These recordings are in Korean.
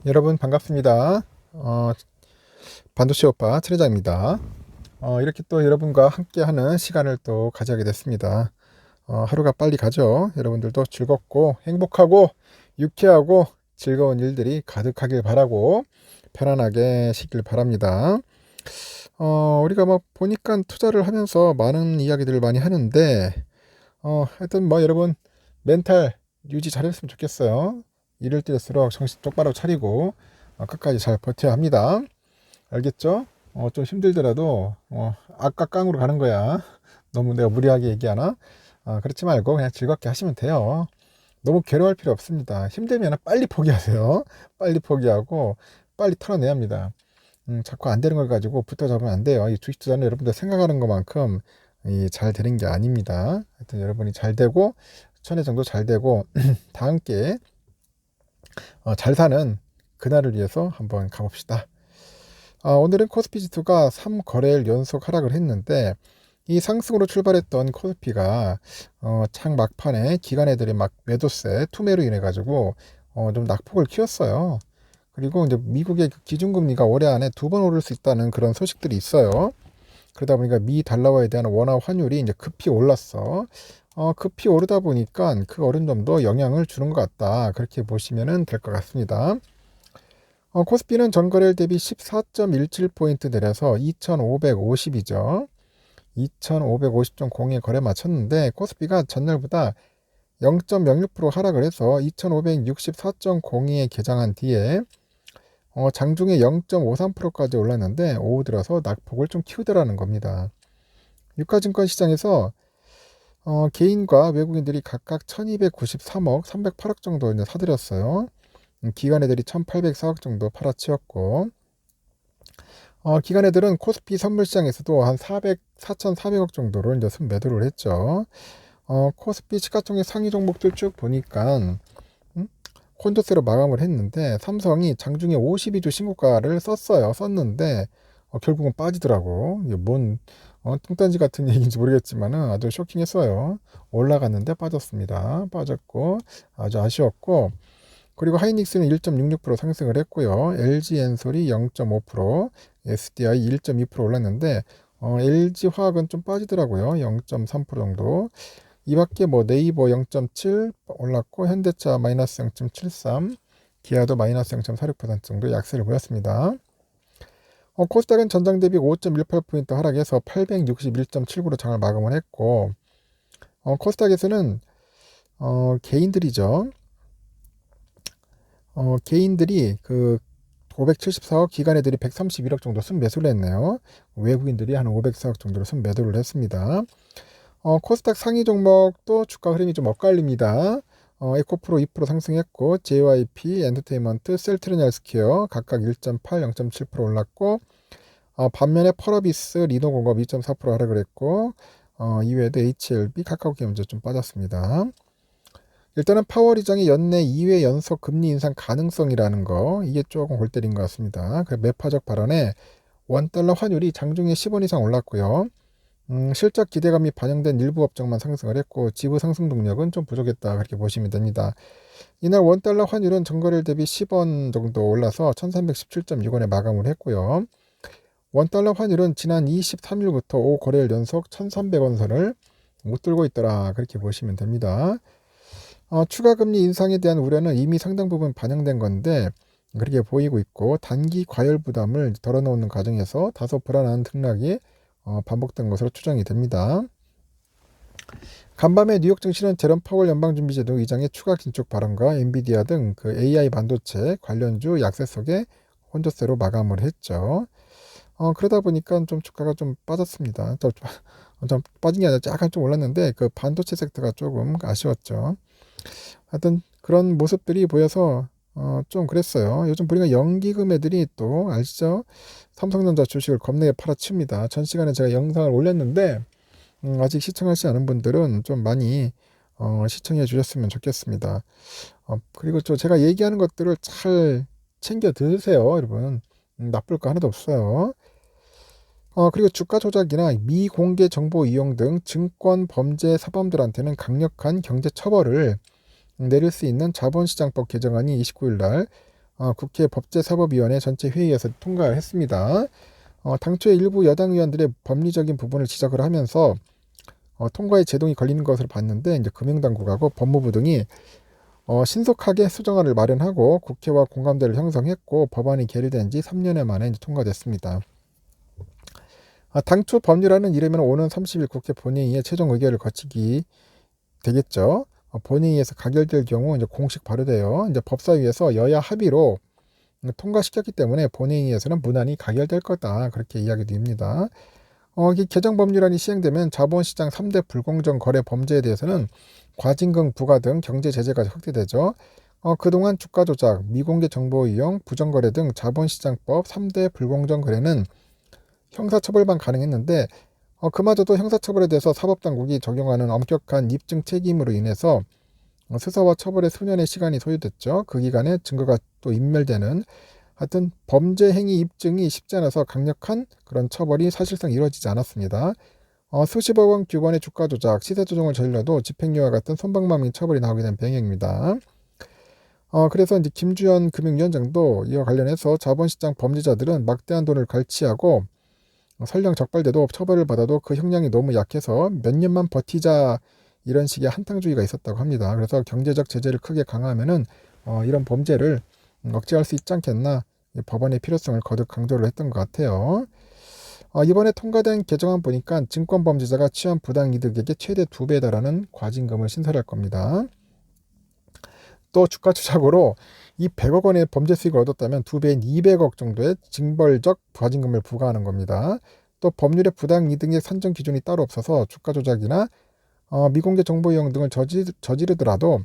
여러분 반갑습니다. 반도체 오빠 트레자입니다. 이렇게 또 여러분과 함께하는 시간을 또 가지게 됐습니다. 하루가 빨리 가죠. 여러분들도 즐겁고 행복하고 유쾌하고 즐거운 일들이 가득하길 바라고 편안하게 쉬길 바랍니다. 우리가 뭐 보니까 투자를 하면서 많은 이야기들을 많이 하는데 하여튼 뭐 여러분 멘탈 유지 잘했으면 좋겠어요. 이럴 때일수록 정신 똑바로 차리고 끝까지 잘 버텨야 합니다. 알겠죠? 좀 힘들더라도 악각깡으로 가는 거야. 너무 내가 무리하게 얘기하나? 그렇지 말고 그냥 즐겁게 하시면 돼요. 너무 괴로워할 필요 없습니다. 힘들면 빨리 포기하세요. 빨리 포기하고 빨리 털어내야 합니다. 자꾸 안 되는 걸 가지고 붙어 잡으면 안 돼요. 이 주식 투자는 여러분들 생각하는 것만큼 잘 되는 게 아닙니다. 하여튼 여러분이 잘 되고 천회 정도 잘 되고 다 함께 잘 사는 그날을 위해서 한번 가봅시다. 오늘은 코스피 지수가 3거래일 연속 하락을 했는데 이 상승으로 출발했던 코스피가 창 막판에 기관애들이 막 매도세 투매로 인해 가지고 좀 낙폭을 키웠어요. 그리고 이제 미국의 기준금리가 올해 안에 2번 오를 수 있다는 그런 소식들이 있어요. 그러다 보니까 미 달러화에 대한 원화 환율이 이제 급히 올랐어. 급히 오르다 보니까 그 어느 정도 영향을 주는 것 같다. 그렇게 보시면 될 것 같습니다. 코스피는 전거래일 대비 14.17포인트 내려서 2550이죠. 2550.0에 거래 마쳤는데 코스피가 전날보다 0.06% 하락을 해서 2564.02에 개장한 뒤에 장중에 0.53%까지 올랐는데 오후 들어서 낙폭을 좀 키우더라는 겁니다. 유가증권 시장에서 개인과 외국인들이 각각 1293억, 308억 정도 이제 사들였어요. 기관 애들이 1804억 정도 팔아치웠고 기관 애들은 코스피 선물시장에서도 한 4400억 정도로 이제 순매도를 했죠. 코스피 시가총액 상위 종목들 쭉 보니까 콘도세로 마감을 했는데 삼성이 장중에 52주 신고가를 썼는데 결국은 빠지더라고. 이게 뭔 뚱딴지 같은 얘기인지 모르겠지만은 아주 쇼킹했어요. 올라갔는데 빠졌습니다. 빠졌고 아주 아쉬웠고 그리고 하이닉스는 1.66% 상승을 했고요. LG엔솔이 0.5%, SDI 1.2% 올랐는데 LG화학은 좀 빠지더라고요. 0.3% 정도. 이 밖에 뭐 네이버 0.7 올랐고 현대차 마이너스 0.73, 기아도 마이너스 0.46% 정도 약세를 보였습니다. 코스닥은 전장 대비 5.18포인트 하락해서 861.79로 장을 마감을 했고 코스닥에서는 개인들이죠. 개인들이 그 574억, 기관 애들이 131억 정도 순매수를 했네요. 외국인들이 한 504억 정도로 순매도를 했습니다. 코스닥 상위 종목도 주가 흐름이 좀 엇갈립니다. 에코프로 2% 상승했고 JYP, 엔터테인먼트, 셀트리온 헬스케어 각각 1.8, 0.7% 올랐고 반면에 펄어비스, 리노공업 2.4% 하락을 했고 이외에도 HLB, 카카오게임즈 좀 빠졌습니다. 일단은 파월 의장이 연내 2회 연속 금리 인상 가능성이라는 거 이게 조금 골 때린 것 같습니다. 그 매파적 발언에 원달러 환율이 장중에 10원 이상 올랐고요. 실적 기대감이 반영된 일부 업종만 상승을 했고 지부 상승 동력은 좀 부족했다 그렇게 보시면 됩니다. 이날 원달러 환율은 전거래일 대비 10원 정도 올라서 1317.6원에 마감을 했고요. 원달러 환율은 지난 23일부터 5거래일 연속 1300원 선을 못 들고 있더라 그렇게 보시면 됩니다. 추가 금리 인상에 대한 우려는 이미 상당 부분 반영된 건데 그렇게 보이고 있고 단기 과열 부담을 덜어놓는 과정에서 다소 불안한 등락이 반복된 것으로 추정이 됩니다. 간밤에 뉴욕 증시는 제롬 파월 연방준비제도 의장의 추가 긴축 발언과 엔비디아 등 그 AI 반도체 관련주 약세 속에 혼조세로 마감을 했죠. 그러다 보니까 좀 주가가 좀 빠졌습니다. 좀 빠진 게 아니라 약간 좀 올랐는데 그 반도체 섹터가 조금 아쉬웠죠. 하여튼 그런 모습들이 보여서 좀 그랬어요. 요즘 보니까 연기금 애들이 또 아시죠? 삼성전자 주식을 겁나게 팔아칩니다. 전 시간에 제가 영상을 올렸는데 아직 시청하지 않은 분들은 좀 많이 시청해 주셨으면 좋겠습니다. 그리고 또 제가 얘기하는 것들을 잘 챙겨 들으세요, 여러분. 나쁠 거 하나도 없어요. 그리고 주가 조작이나 미공개 정보 이용 등 증권 범죄 사범들한테는 강력한 경제 처벌을 내릴 수 있는 자본시장법 개정안이 29일 날 국회 법제사법위원회 전체 회의에서 통과를 했습니다. 당초에 일부 여당 의원들의 법리적인 부분을 지적을 하면서 통과에 제동이 걸리는 것으로 봤는데 이제 금융당국하고 법무부 등이 신속하게 수정안을 마련하고 국회와 공감대를 형성했고 법안이 계류된 지 3년여 만에 이제 통과됐습니다. 당초 법률안은 이르면 오는 30일 국회 본회의에 최종 의결을 거치기 되겠죠. 본회의에서 가결될 경우 이제 공식 발효돼요. 이제 법사위에서 여야 합의로 통과시켰기 때문에 본회의에서는 무난히 가결될 거다. 그렇게 이야기됩니다. 이 개정법률안이 시행되면 자본시장 3대 불공정 거래 범죄에 대해서는 과징금 부과 등 경제 제재가 확대되죠. 그동안 주가 조작, 미공개 정보 이용, 부정거래 등 자본시장법 3대 불공정 거래는 형사처벌만 가능했는데 그마저도 형사처벌에 대해서 사법당국이 적용하는 엄격한 입증 책임으로 인해서 수사와 처벌에 수년의 시간이 소요됐죠. 그 기간에 증거가 또 인멸되는 하여튼 범죄 행위 입증이 쉽지 않아서 강력한 그런 처벌이 사실상 이루어지지 않았습니다. 수십억 원 규모의 주가 조작, 시세 조정을 저질러도 집행유예와 같은 손방망이 처벌이 나오게 된 배경입니다. 그래서 이제 김주현 금융위원장도 이와 관련해서 자본시장 범죄자들은 막대한 돈을 갈취하고 설령 적발돼도 처벌을 받아도 그 형량이 너무 약해서 몇 년만 버티자 이런 식의 한탕주의가 있었다고 합니다. 그래서 경제적 제재를 크게 강화하면은 이런 범죄를 억제할 수 있지 않겠나 법안의 필요성을 거듭 강조를 했던 것 같아요. 이번에 통과된 개정안 보니까 증권범죄자가 취한 부당이득액의 최대 2배에 달하는 과징금을 신설할 겁니다. 또 주가 조작으로 이 100억 원의 범죄 수익을 얻었다면 2배인 200억 정도의 징벌적 과징금을 부과하는 겁니다. 또 법률에 부당이득액 산정 기준이 따로 없어서 주가 조작이나 미공개 정보 이용 등을 저지르더라도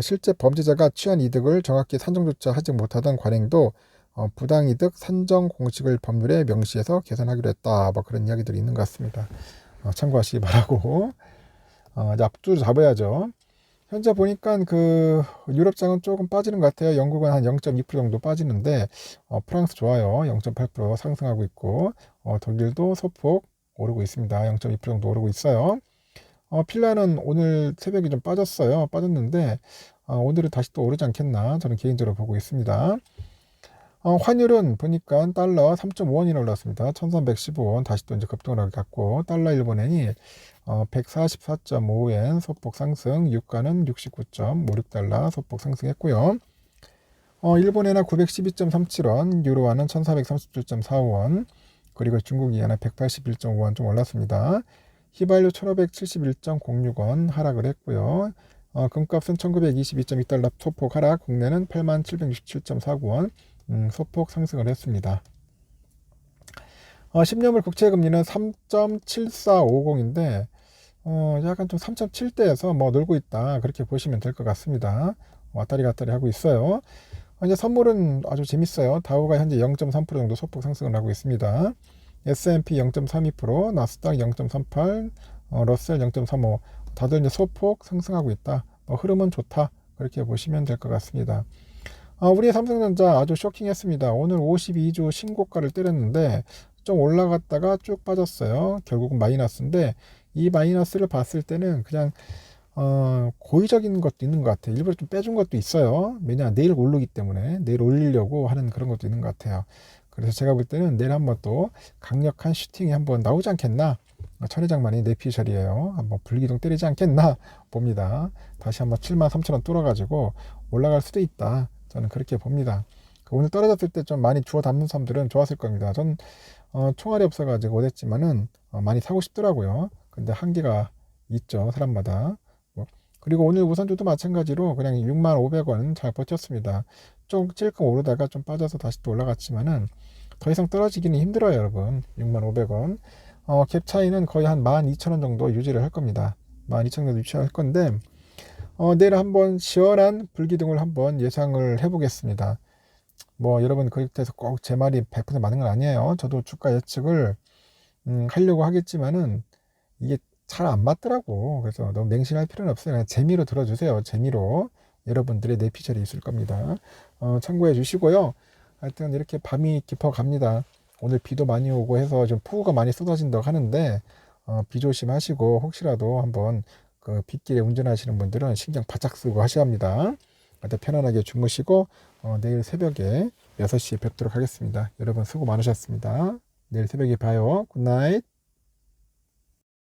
실제 범죄자가 취한 이득을 정확히 산정조차 하지 못하던 관행도 부당이득 산정 공식을 법률에 명시해서 개선하기로 했다. 뭐 그런 이야기들이 있는 것 같습니다. 참고하시기 바라고. 이제 앞줄 잡아야죠. 현재 보니까 그 유럽장은 조금 빠지는 것 같아요. 영국은 한 0.2% 정도 빠지는데 프랑스 좋아요. 0.8% 상승하고 있고 독일도 소폭 오르고 있습니다. 0.2% 정도 오르고 있어요. 필라는 오늘 새벽에 좀 빠졌는데 오늘은 다시 또 오르지 않겠나 저는 개인적으로 보고 있습니다. 환율은 보니까 달러 3.5원이나 올랐습니다. 1315원 다시 또 이제 급등을 하게 갔고 달러 일본엔이 144.5엔 소폭 상승, 유가는 69.56달러 소폭 상승했고요. 일본엔화 912.37원, 유로화는 1437.45원, 그리고 중국 이엔화 181.5원 좀 올랐습니다. 휘발유 1571.06원 하락을 했고요. 금값은 1922.2달러 소폭 하락, 국내는 8767.49원 소폭 상승을 했습니다. 10년물 국채금리는 3.7450인데 약간 좀 3.7대에서 뭐 놀고 있다 그렇게 보시면 될 것 같습니다. 왔다리 갔다리 하고 있어요. 이제 선물은 아주 재밌어요. 다우가 현재 0.3% 정도 소폭 상승을 하고 있습니다. S&P 0.32%, 나스닥 0.38, 러셀 0.35 다들 이제 소폭 상승하고 있다. 흐름은 좋다 그렇게 보시면 될 것 같습니다. 우리 삼성전자 아주 쇼킹했습니다. 오늘 52주 신고가를 때렸는데 좀 올라갔다가 쭉 빠졌어요. 결국은 마이너스인데 이 마이너스를 봤을 때는 그냥 고의적인 것도 있는 것 같아요. 일부러 좀 빼준 것도 있어요. 왜냐 내일 오르기 때문에 내일 올리려고 하는 그런 것도 있는 것 같아요. 그래서 제가 볼 때는 내일 한번 또 강력한 슈팅이 한번 나오지 않겠나. 천혜장만이 내피셜이에요. 한번 불기둥 때리지 않겠나 봅니다. 다시 한번 73,000원 뚫어가지고 올라갈 수도 있다. 저는 그렇게 봅니다. 오늘 떨어졌을 때 좀 많이 주워 담는 사람들은 좋았을 겁니다. 전 총알이 없어가지고 못했지만은 많이 사고 싶더라고요. 근데 한계가 있죠, 사람마다. 그리고 오늘 우선주도 마찬가지로 그냥 65,000원 잘 버텼습니다. 좀 찔끔 오르다가 좀 빠져서 다시 또 올라갔지만은 더 이상 떨어지기는 힘들어요, 여러분. 65,000원. 갭 차이는 거의 한 12,000원 정도 유지를 할 겁니다. 12,000원 정도 유지할 건데 내일 한번 시원한 불기둥을 한번 예상을 해보겠습니다. 뭐 여러분 거기서 꼭 제 말이 100% 맞는 건 아니에요. 저도 주가 예측을 하려고 하겠지만은 이게 잘 안 맞더라고. 그래서 너무 맹신할 필요는 없어요. 그냥 재미로 들어주세요. 재미로 여러분들의 내피셜이 있을 겁니다. 참고해 주시고요. 하여튼 이렇게 밤이 깊어 갑니다. 오늘 비도 많이 오고 해서 좀 폭우가 많이 쏟아진다고 하는데 비 조심하시고 혹시라도 한번 그 빗길에 운전하시는 분들은 신경 바짝 쓰고 하셔야 합니다. 다들 편안하게 주무시고 내일 새벽에 6시에 뵙도록 하겠습니다. 여러분 수고 많으셨습니다. 내일 새벽에 봐요. 굿나잇.